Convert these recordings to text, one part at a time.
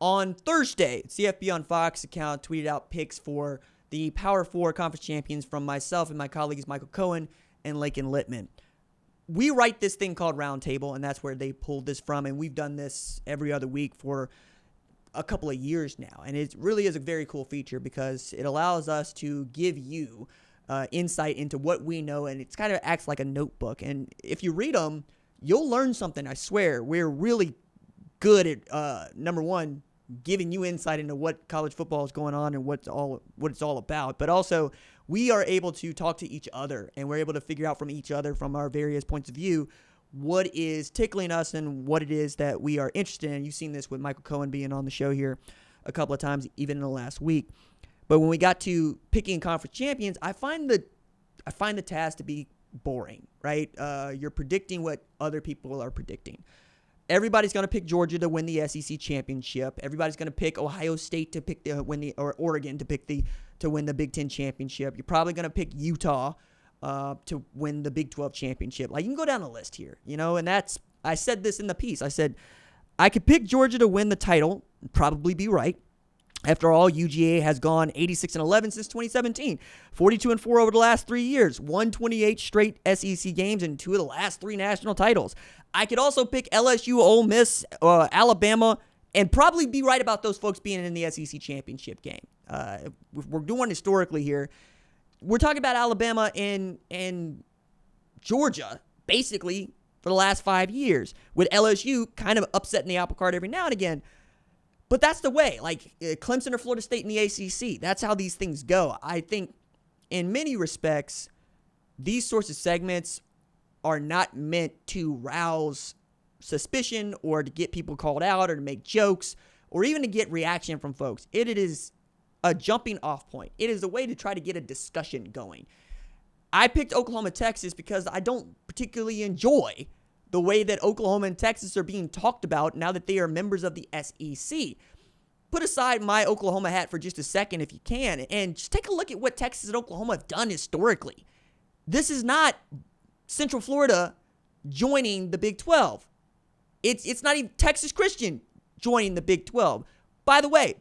On Thursday, CFB on Fox account tweeted out picks for the Power 4 conference champions from myself and my colleagues Michael Cohen and Lakin Littman. We write this thing called Roundtable, and that's where they pulled this from, and we've done this every other week for a couple of years now, and it really is a very cool feature because it allows us to give you insight into what we know, and it kind of acts like a notebook, and if you read them, you'll learn something. I swear, we're really good at, number one, giving you insight into what college football is going on and what it's all about, but also we are able to talk to each other, and we're able to figure out from each other, from our various points of view, what is tickling us and what it is that we are interested in. You've seen this with Michael Cohen being on the show here a couple of times, even in the last week. But when we got to picking conference champions, I find the task to be boring, right? You're predicting what other people are predicting. Everybody's going to pick Georgia to win the SEC championship. Everybody's going to pick Ohio State to or Oregon to win the Big Ten championship. You're probably going to pick Utah to win the Big 12 championship. Like, you can go down the list here, and I said this in the piece. I said, I could pick Georgia to win the title, probably be right. After all, UGA has gone 86-11 since 2017, 42-4 over the last 3 years, won 28 straight SEC games and 2 of the last 3 national titles. I could also pick LSU, Ole Miss, Alabama, and probably be right about those folks being in the SEC championship game. If we're doing historically here, we're talking about Alabama and Georgia, basically, for the last 5 years, with LSU kind of upsetting the apple cart every now and again. But that's the way, like Clemson or Florida State in the ACC. That's how these things go. I think in many respects, these sorts of segments are not meant to rouse suspicion or to get people called out or to make jokes or even to get reaction from folks. It is a jumping off point. It is a way to try to get a discussion going. I picked Oklahoma, Texas because I don't particularly enjoy the way that Oklahoma and Texas are being talked about now that they are members of the SEC. Put aside my Oklahoma hat for just a second if you can, and just take a look at what Texas and Oklahoma have done historically. This is not Central Florida joining the Big 12. It's not even Texas Christian joining the Big 12. By the way,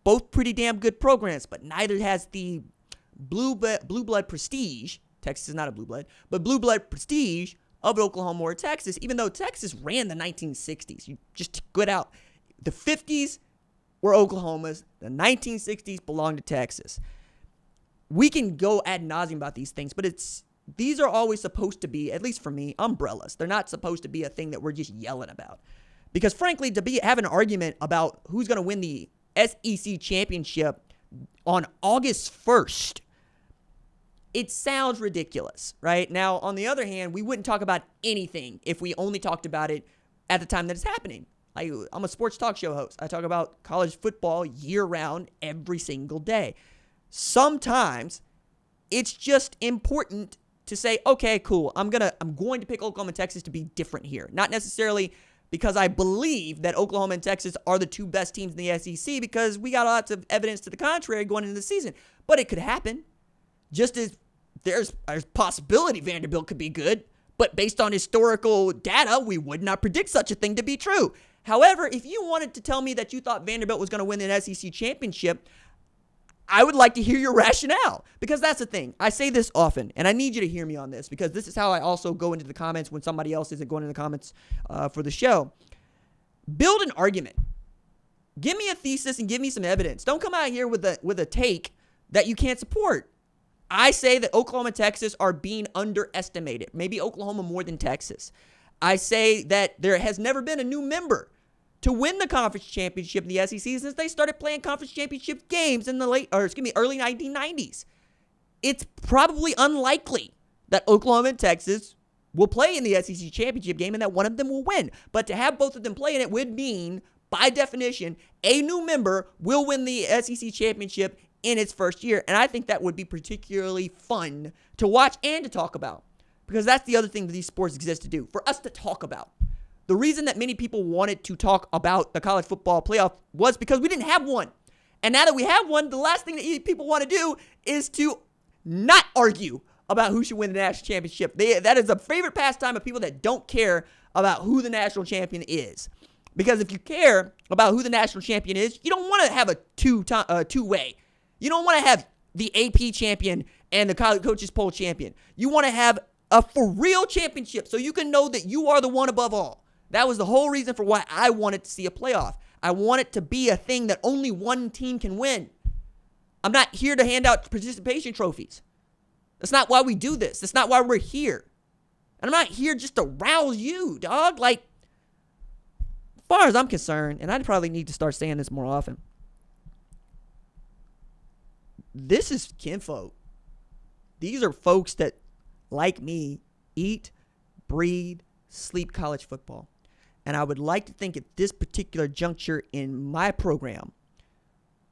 both pretty damn good programs, but neither has the blue blood prestige. Texas is not a blue blood, but blue blood prestige of Oklahoma or Texas, even though Texas ran the 1960s. You just get out. The 50s were Oklahoma's. The 1960s belonged to Texas. We can go ad nauseum about these things, but these are always supposed to be, at least for me, umbrellas. They're not supposed to be a thing that we're just yelling about. Because frankly, to have an argument about who's going to win the SEC championship on August 1st, it sounds ridiculous, right? Now, on the other hand, we wouldn't talk about anything if we only talked about it at the time that it's happening. I'm a sports talk show host. I talk about college football year-round every single day. Sometimes it's just important to say, okay, cool, I'm going to pick Oklahoma and Texas to be different here. Not necessarily because I believe that Oklahoma and Texas are the two best teams in the SEC, because we got lots of evidence to the contrary going into the season. But it could happen. Just as there's a possibility Vanderbilt could be good, but based on historical data, we would not predict such a thing to be true. However, if you wanted to tell me that you thought Vanderbilt was going to win an SEC championship, I would like to hear your rationale, because that's the thing. I say this often, and I need you to hear me on this, because this is how I also go into the comments when somebody else isn't going into the comments for the show. Build an argument. Give me a thesis and give me some evidence. Don't come out here with a take that you can't support. I say that Oklahoma and Texas are being underestimated. Maybe Oklahoma more than Texas. I say that there has never been a new member to win the conference championship in the SEC since they started playing conference championship games in the early 1990s. It's probably unlikely that Oklahoma and Texas will play in the SEC championship game and that one of them will win. But to have both of them play in it would mean, by definition, a new member will win the SEC championship in its first year. And I think that would be particularly fun to watch and to talk about, because that's the other thing that these sports exist to do, for us to talk about. The reason that many people wanted to talk about the college football playoff was because we didn't have one. And now that we have one, the last thing that people want to do is to not argue about who should win the national championship. That is a favorite pastime of people that don't care about who the national champion is. Because if you care about who the national champion is, you don't want to have a two-way. You don't want to have the AP champion and the college coaches poll champion. You want to have a for real championship so you can know that you are the one above all. That was the whole reason for why I wanted to see a playoff. I want it to be a thing that only one team can win. I'm not here to hand out participation trophies. That's not why we do this. That's not why we're here. And I'm not here just to rouse you, dog. Like, as far as I'm concerned, and I probably need to start saying this more often, this is kinfolk. These are folks that, like me, eat, breathe, sleep college football. And I would like to think at this particular juncture in my program,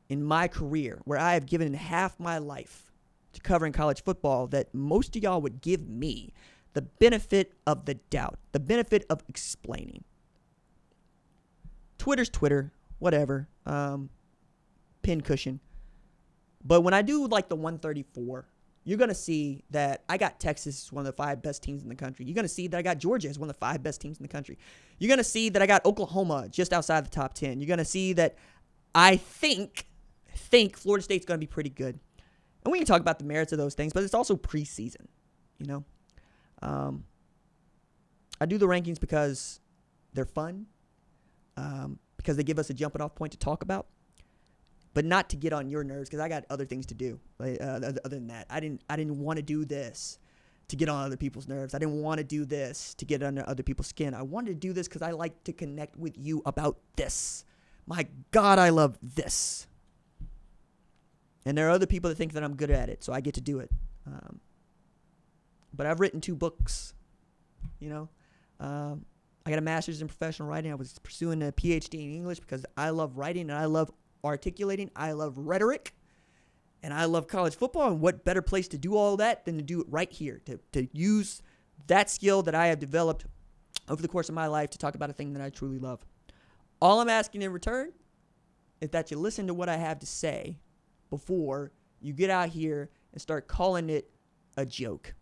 in my career, where I have given half my life to covering college football, that most of y'all would give me the benefit of the doubt, the benefit of explaining. Twitter's Twitter, whatever, pincushion. But when I do like the 134, you're going to see that I got Texas as one of the 5 best teams in the country. You're going to see that I got Georgia as one of the 5 best teams in the country. You're going to see that I got Oklahoma just outside the top 10. You're going to see that I think Florida State's going to be pretty good. And we can talk about the merits of those things, but it's also preseason, you know. I do the rankings because they're fun, because they give us a jumping off point to talk about, but not to get on your nerves, because I got other things to do. Other than that, I didn't want to do this to get on other people's nerves. I didn't want to do this to get under other people's skin. I wanted to do this because I like to connect with you about this. My God, I love this. And there are other people that think that I'm good at it, so I get to do it. But I've written 2 books, you know. I got a master's in professional writing. I was pursuing a PhD in English because I love writing and I love articulating. I love rhetoric. And I love college football. And what better place to do all that than to do it right here, to use that skill that I have developed over the course of my life to talk about a thing that I truly love. All I'm asking in return is that you listen to what I have to say before you get out here and start calling it a joke.